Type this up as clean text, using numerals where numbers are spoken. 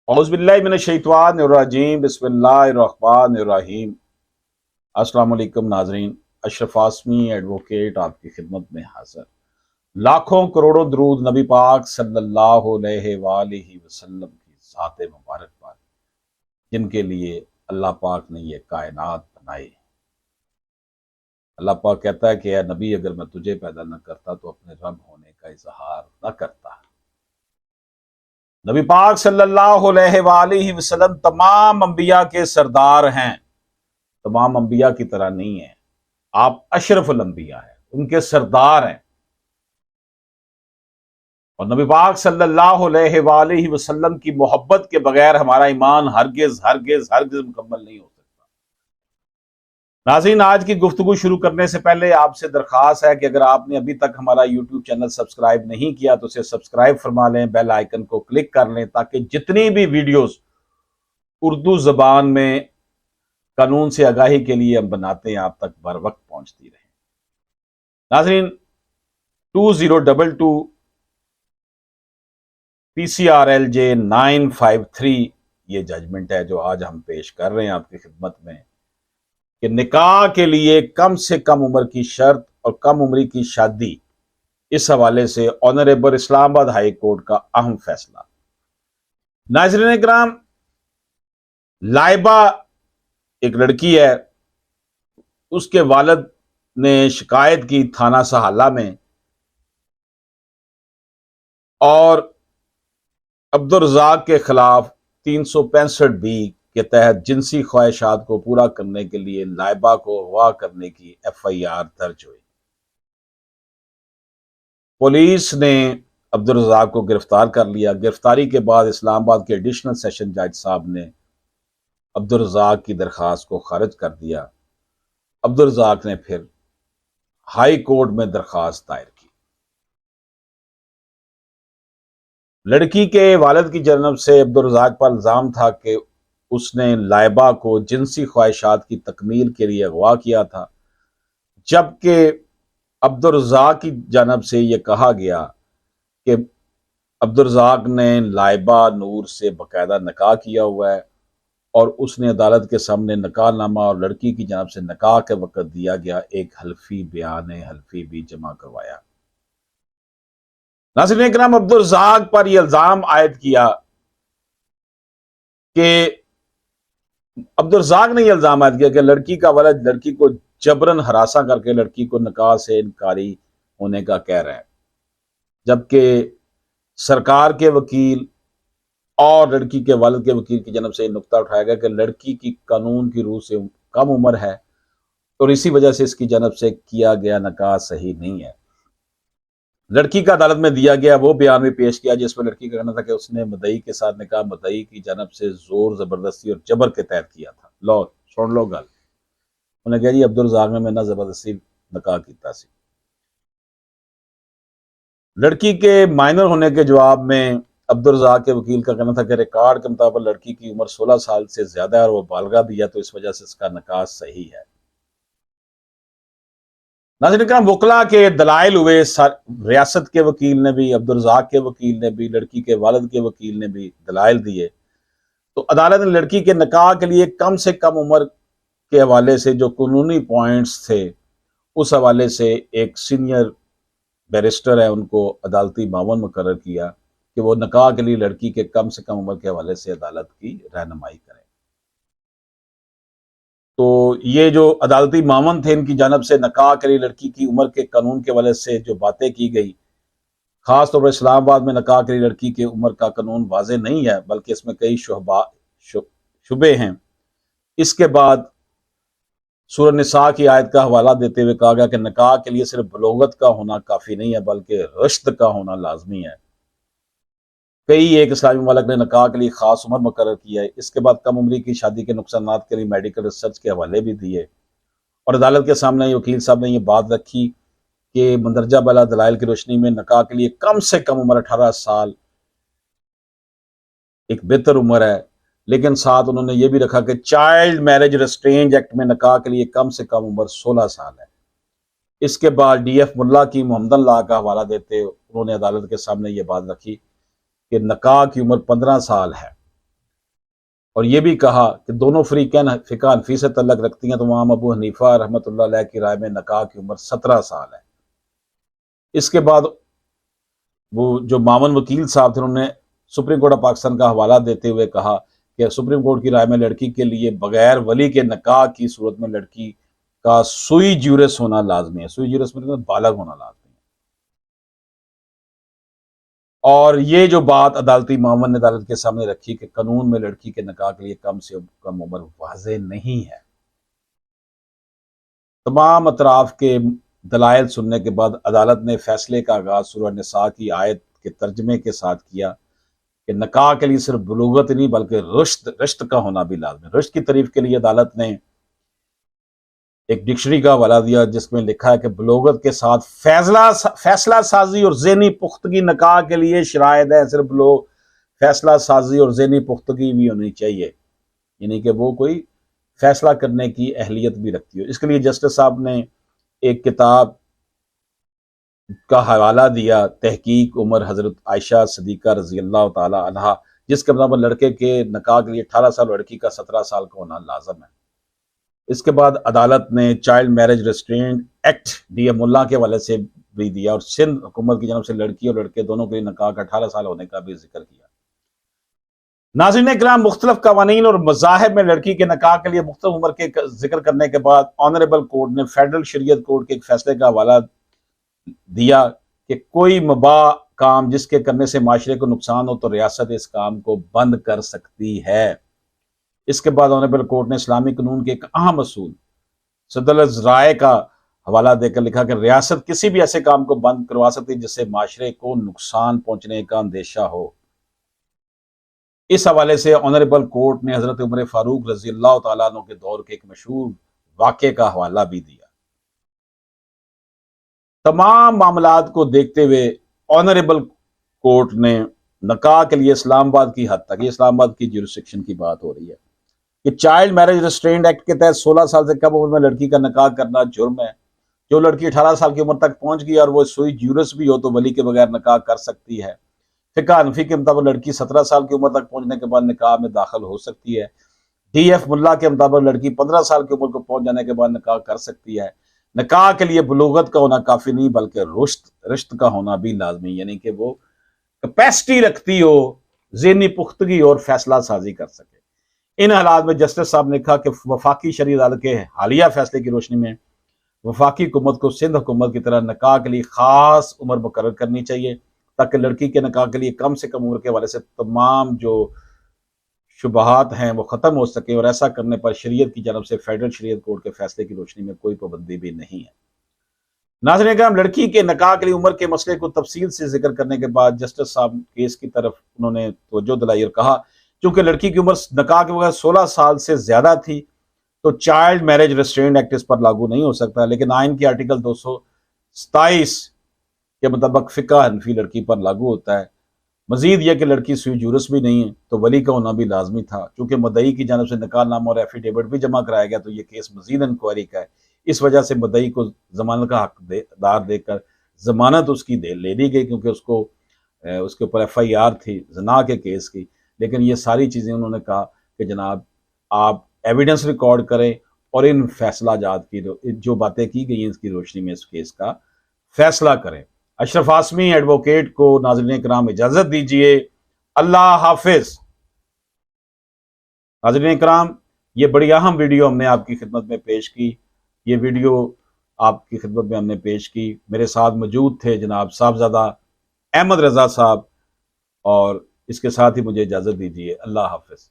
اعوذ باللہ من الشیطان الرجیم بسم اللہ الرحمن الرحیم۔ السلام علیکم ناظرین، اشرف آسمی ایڈوکیٹ آپ کی خدمت میں حاضر۔ لاکھوں کروڑوں درود نبی پاک صلی اللہ علیہ وآلہ وسلم کی ذات مبارک پر، جن کے لیے اللہ پاک نے یہ کائنات بنائی۔ اللہ پاک کہتا ہے کہ اے نبی، اگر میں تجھے پیدا نہ کرتا تو اپنے رب ہونے کا اظہار نہ کرتا۔ نبی پاک صلی اللہ علیہ وآلہ وسلم تمام انبیاء کے سردار ہیں، تمام انبیاء کی طرح نہیں ہیں۔ آپ اشرف الانبیاء ہیں، ان کے سردار ہیں، اور نبی پاک صلی اللہ علیہ وآلہ وسلم کی محبت کے بغیر ہمارا ایمان ہرگز ہرگز ہرگز مکمل نہیں ہو سکتا۔ ناظرین، آج کی گفتگو شروع کرنے سے پہلے آپ سے درخواست ہے کہ اگر آپ نے ابھی تک ہمارا یوٹیوب چینل سبسکرائب نہیں کیا تو اسے سبسکرائب فرما لیں، بیل آئیکن کو کلک کر لیں، تاکہ جتنی بھی ویڈیوز اردو زبان میں قانون سے آگاہی کے لیے ہم بناتے ہیں آپ تک بر وقت پہنچتی رہیں۔ ناظرین، 2022 PCRLJ 953 یہ ججمنٹ ہے جو آج ہم پیش کر رہے ہیں آپ کی خدمت میں، کہ نکاح کے لیے کم سے کم عمر کی شرط اور کم عمری کی شادی، اس حوالے سے آنریبل اسلام آباد ہائی کورٹ کا اہم فیصلہ۔ ناظرین اکرام، لائبہ ایک لڑکی ہے، اس کے والد نے شکایت کی تھانہ سہالہ میں، اور عبدالرزاق کے خلاف 365B کے تحت جنسی خواہشات کو پورا کرنے کے لیے لائبہ کو اغوا کرنے کی FIR درج ہوئی۔ پولیس نے عبدالرزاق کو گرفتار کر لیا۔ گرفتاری کے بعد اسلام آباد کے ایڈیشنل سیشن جج صاحب نے عبدالرزاق کی درخواست کو خارج کر دیا۔ عبدالرزاق نے پھر ہائی کورٹ میں درخواست دائر کی۔ لڑکی کے والد کی جانب سے عبدالرزاق پر الزام تھا کہ اس نے لائبہ کو جنسی خواہشات کی تکمیل کے لیے اغوا کیا تھا، جبکہ عبدالرزاق کی جانب سے یہ کہا گیا کہ عبدالرزاق نے لائبہ نور سے باقاعدہ نکاح کیا ہوا ہے، اور اس نے عدالت کے سامنے نکاح نامہ اور لڑکی کی جانب سے نکاح کے وقت دیا گیا ایک حلفی بیان حلفی بھی جمع کروایا۔ ناظرین اکرام، عبدالرزاق پر یہ الزام عائد کیا کہ عبدالرزاق نے یہ الزام عائد کیا کہ لڑکی کا والد لڑکی کو جبراً ہراساں کر کے لڑکی کو نکاح سے انکاری ہونے کا کہہ رہا ہے، جبکہ سرکار کے وکیل اور لڑکی کے والد کے وکیل کی جانب سے یہ نقطہ اٹھایا گیا کہ لڑکی کی قانون کی روح سے کم عمر ہے، اور اسی وجہ سے اس کی جانب سے کیا گیا نکاح صحیح نہیں ہے۔ لڑکی کا عدالت میں دیا گیا وہ بیان بھی پیش کیا جس میں لڑکی کا کہنا تھا کہ اس نے مدعی کے ساتھ نکاح مدعی کی جانب سے زور زبردستی اور جبر کے تحت کیا تھا۔ لو سن لو گل، انہیں کہا جی عبدالرزاق نے میرے نال زبردستی نکاح کیتا سی۔ لڑکی کے مائنر ہونے کے جواب میں عبدالرزاق کے وکیل کا کہنا تھا کہ ریکارڈ کے مطابق لڑکی کی عمر 16 سال سے زیادہ ہے اور وہ بالغہ بھی ہے، تو اس وجہ سے اس کا نکاح صحیح ہے۔ ناظرین اکرام، وکلا کے دلائل ہوئے، ریاست کے وکیل نے بھی، عبدالرزاق کے وکیل نے بھی، لڑکی کے والد کے وکیل نے بھی دلائل دیے، تو عدالت نے لڑکی کے نکاح کے لیے کم سے کم عمر کے حوالے سے جو قانونی پوائنٹس تھے، اس حوالے سے ایک سینئر بیرسٹر ہے ان کو عدالتی معاون مقرر کیا کہ وہ نکاح کے لیے لڑکی کے کم سے کم عمر کے حوالے سے عدالت کی رہنمائی کریں۔ تو یہ جو عدالتی معاون تھے، ان کی جانب سے نکاح کے لیے لڑکی کی عمر کے قانون کے حوالے سے جو باتیں کی گئی، خاص طور پر اسلام آباد میں نکاح کے لیے لڑکی کی عمر کا قانون واضح نہیں ہے، بلکہ اس میں کئی شبے ہیں۔ اس کے بعد سورہ نساء کی آیت کا حوالہ دیتے ہوئے کہا گیا کہ نکاح کے لیے صرف بلوغت کا ہونا کافی نہیں ہے، بلکہ رشد کا ہونا لازمی ہے۔ کئی ایک اسلامی ممالک نے نکاح کے لیے خاص عمر مقرر کیا ہے۔ اس کے بعد کم عمری کی شادی کے نقصانات کے لیے میڈیکل ریسرچ کے حوالے بھی دیے، اور عدالت کے سامنے وکیل صاحب نے یہ بات رکھی کہ مندرجہ بالا دلائل کی روشنی میں نکاح کے لیے کم سے کم عمر 18 سال ایک بہتر عمر ہے، لیکن ساتھ انہوں نے یہ بھی رکھا کہ چائلڈ میرج ریسٹرینج ایکٹ میں نکاح کے لیے کم سے کم عمر 16 سال ہے۔ اس کے بعد DF ملا کی محمدن لا کا حوالہ دیتے انہوں نے عدالت کے سامنے یہ بات رکھی کہ نکاح کی عمر 15 سال ہے، اور یہ بھی کہا کہ دونوں فریقین فقہ حنفی سے تعلق رکھتی ہیں تو امام ابو حنیفہ رحمۃ اللہ علیہ کی رائے میں نکاح کی عمر 17 سال ہے۔ اس کے بعد وہ جو معاون وکیل صاحب تھے انہوں نے سپریم کورٹ آف پاکستان کا حوالہ دیتے ہوئے کہا کہ سپریم کورٹ کی رائے میں لڑکی کے لیے بغیر ولی کے نکاح کی صورت میں لڑکی کا سوئی جیورس ہونا لازمی ہے۔ سوئی جیورس مطلب بالغ ہونا لازمی ہے۔ اور یہ جو بات عدالتی معاون نے عدالت کے سامنے رکھی کہ قانون میں لڑکی کے نکاح کے لیے کم سے کم عمر واضح نہیں ہے، تمام اطراف کے دلائل سننے کے بعد عدالت نے فیصلے کا آغاز سورہ نساء کی آیت کے ترجمے کے ساتھ کیا کہ نکاح کے لیے صرف بلوغت ہی نہیں بلکہ رشت کا ہونا بھی لازم ہے۔ رشت کی تعریف کے لیے عدالت نے ایک ڈکشنری کا حوالہ دیا جس میں لکھا ہے کہ بلوغت کے ساتھ فیصلہ سازی اور ذہنی پختگی نکاح کے لیے شرائط ہے۔ صرف فیصلہ سازی اور ذہنی پختگی بھی ہونی چاہیے، یعنی کہ وہ کوئی فیصلہ کرنے کی اہلیت بھی رکھتی ہو۔ اس کے لیے جسٹس صاحب نے ایک کتاب کا حوالہ دیا، تحقیق عمر حضرت عائشہ صدیقہ رضی اللہ تعالی عنہا، جس کے مطابق لڑکے کے نکاح کے لیے 18 سال، لڑکی کا 17 سال کا ہونا لازم ہے۔ اس کے بعد عدالت نے child marriage restraint act D M اللہ کے حوالے سے بھی دیا اور سندھ حکومت کی جانب سے لڑکی اور لڑکے دونوں کے لیے نکاح کا 18 سال ہونے کا بھی ذکر کیا۔ ناظرین کرام، مختلف قوانین اور مذاہب میں لڑکی کے نکاح کے لیے مختلف عمر کے ذکر کرنے کے بعد آنریبل کورٹ نے فیڈرل شریعت کورٹ کے ایک فیصلے کا حوالہ دیا کہ کوئی مباح کام جس کے کرنے سے معاشرے کو نقصان ہو تو ریاست اس کام کو بند کر سکتی ہے۔ اس کے بعد آنریبل کورٹ نے اسلامی قانون کے ایک اہم اصول صدر الرائے کا حوالہ دے کر لکھا کہ ریاست کسی بھی ایسے کام کو بند کروا سکتی جس سے معاشرے کو نقصان پہنچنے کا اندیشہ ہو۔ اس حوالے سے آنریبل کورٹ نے حضرت عمر فاروق رضی اللہ تعالیٰ عنہ کے دور کے ایک مشہور واقعے کا حوالہ بھی دیا۔ تمام معاملات کو دیکھتے ہوئے آنریبل کورٹ نے نکاح کے لیے اسلام آباد کی حد تک، یہ اسلام آباد کی جیورسڈکشن کی بات ہو رہی ہے، کہ چائلڈ میرج ریسٹرینٹ ایکٹ کے تحت 16 سال سے کم عمر میں لڑکی کا نکاح کرنا جرم ہے۔ جو لڑکی 18 سال کی عمر تک پہنچ گئی اور وہ سوئی جیورس بھی ہو تو ولی کے بغیر نکاح کر سکتی ہے۔ فقہ حنفی کے مطابق لڑکی 17 سال کی عمر تک پہنچنے کے بعد نکاح میں داخل ہو سکتی ہے۔ ڈی ایف ملا کے مطابق لڑکی 15 سال کی عمر کو پہنچ جانے کے بعد نکاح کر سکتی ہے۔ نکاح کے لیے بلوغت کا ہونا کافی نہیں بلکہ رشت کا ہونا بھی لازمی، یعنی کہ وہ کیپیسٹی رکھتی ہو، ذہنی پختگی اور فیصلہ سازی کر سکے۔ ان حالات میں جسٹس صاحب نے کہا کہ وفاقی شرعی عدالت کے حالیہ فیصلے کی روشنی میں وفاقی حکومت کو سندھ حکومت کی طرح نکاح کے لیے خاص عمر مقرر کرنی چاہیے تاکہ لڑکی کے نکاح کے لیے کم سے کم عمر کے حوالے سے تمام جو شبہات ہیں وہ ختم ہو سکے، اور ایسا کرنے پر شریعت کی جانب سے فیڈرل شریعت کورٹ کے فیصلے کی روشنی میں کوئی پابندی بھی نہیں ہے۔ ناظرین کرام، لڑکی کے نکاح کے لیے عمر کے مسئلے کو تفصیل سے ذکر کرنے کے بعد جسٹس صاحب کیس کی طرف انہوں نے توجہ دلائی اور کہا چونکہ لڑکی کی عمر نکاح کے وقت 16 سال سے زیادہ تھی تو چائلڈ میرج ریسٹرینٹ ایکٹ اس پر لاگو نہیں ہو سکتا، لیکن آئین کی آرٹیکل 227 کے مطابق فقہ حنفی لڑکی پر لاگو ہوتا ہے۔ مزید یہ کہ لڑکی سوئی جورس بھی نہیں ہے تو ولی کا ہونا بھی لازمی تھا۔ چونکہ مدعی کی جانب سے نکاح نامہ اور ایفیڈیوٹ بھی جمع کرایا گیا تو یہ کیس مزید انکوائری کا ہے۔ اس وجہ سے مدعی کو ضمانت کا حقدار دے کر ضمانت اس کی لے لی گئی، کیونکہ اس کے اوپر ایف آئی آر تھی زنا کے کیس کی۔ لیکن یہ ساری چیزیں انہوں نے کہا کہ جناب آپ ایویڈنس ریکارڈ کریں اور ان فیصلہ جات کی جو باتیں کی گئی ہیں اس کی روشنی میں اس کیس کا فیصلہ کریں۔ اشرف آسمی ایڈوکیٹ کو ناظرین کرام اجازت دیجیے، اللہ حافظ۔ ناظرین کرام، یہ بڑی اہم ویڈیو ہم نے آپ کی خدمت میں پیش کی۔ یہ ویڈیو آپ کی خدمت میں ہم نے پیش کی، میرے ساتھ موجود تھے جناب صاحبزادہ احمد رضا صاحب، اور اس کے ساتھ ہی مجھے اجازت دیجیے، اللہ حافظ۔